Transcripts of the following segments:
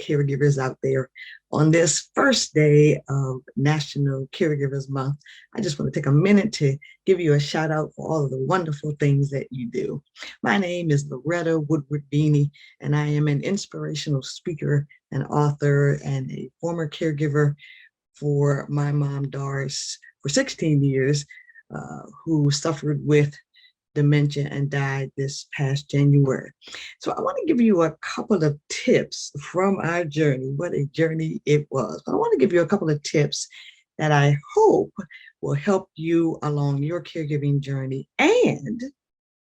caregivers out there. On this first day of National Caregivers Month, I just want to take a minute to give you a shout out for all of the wonderful things that you do. My name is Loretta Veney, and I am an inspirational speaker, an author, and a former caregiver for my mom, Doris, for 16 years, who suffered with dementia and died this past January. So I want to give you a couple of tips from our journey. What a journey it was. But I want to give you a couple of tips that I hope will help you along your caregiving journey and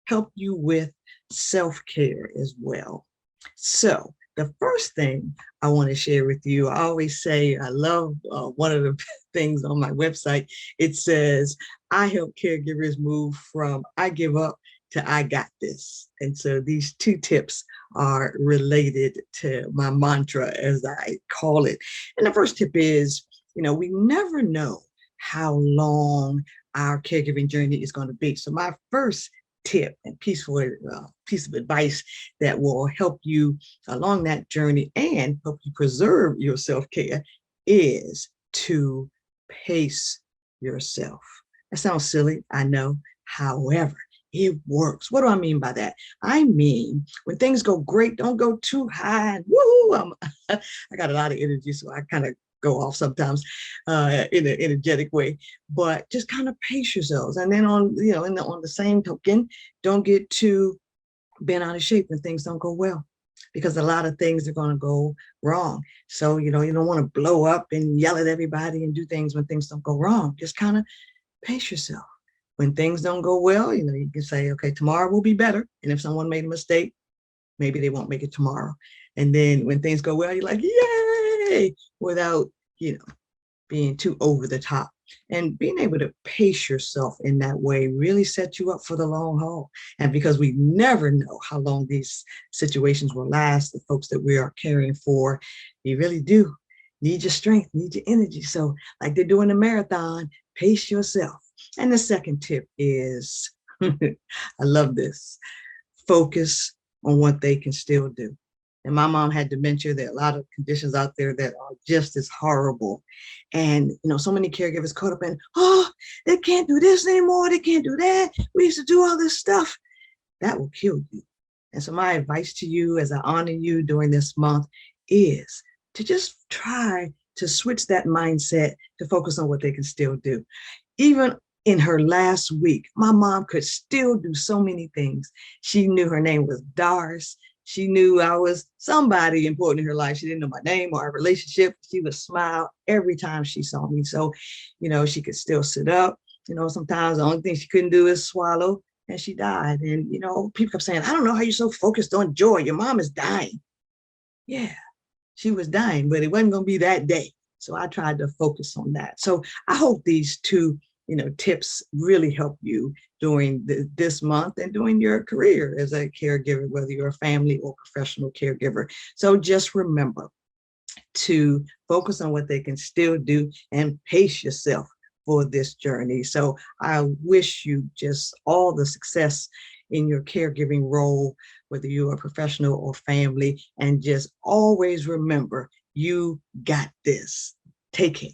help you with self-care as well. So the first thing I want to share with you, I always say, I love one of the things on my website. It says, I help caregivers move from I give up to I got this. And so these two tips are related to my mantra, as I call it. And the first tip is, we never know how long our caregiving journey is going to be. So my first tip and piece of advice that will help you along that journey and help you preserve your self-care is to pace yourself. That sounds silly, I know. However, it works. What do I mean by that? I mean, when things go great, don't go too high. And woohoo! I got a lot of energy, so I kind of go off sometimes in an energetic way, but just kind of pace yourselves. And then on the same token, don't get too bent out of shape when things don't go well, because a lot of things are going to go wrong. So, you don't want to blow up and yell at everybody and do things when things don't go wrong. Just kind of pace yourself. When things don't go well, you can say, okay, tomorrow will be better. And if someone made a mistake, maybe they won't make it tomorrow. And then when things go well, you're like, yay, without, being too over the top. And being able to pace yourself in that way really sets you up for the long haul. And because we never know how long these situations will last, the folks that we are caring for, you really do need your strength, need your energy. So like they're doing a marathon, pace yourself. And the second tip is, I love this, focus on what they can still do. And my mom had dementia. There are a lot of conditions out there that are just as horrible. And, so many caregivers caught up in, oh, they can't do this anymore. They can't do that. We used to do all this stuff. That will kill you. And so my advice to you as I honor you during this month is to just try to switch that mindset to focus on what they can still do. Even in her last week, my mom could still do so many things. She knew her name was Doris. She knew I was somebody important in her life. She didn't know my name or our relationship. She would smile every time she saw me. So, she could still sit up. Sometimes the only thing she couldn't do is swallow, and she died. And, people kept saying, I don't know how you're so focused on joy. Your mom is dying. Yeah, she was dying, but it wasn't going to be that day. So I tried to focus on that. So I hope these two tips really help you during this month and during your career as a caregiver, whether you're a family or professional caregiver. So just remember to focus on what they can still do and pace yourself for this journey. So I wish you just all the success in your caregiving role, whether you're a professional or family, and just always remember, you got this. Take care.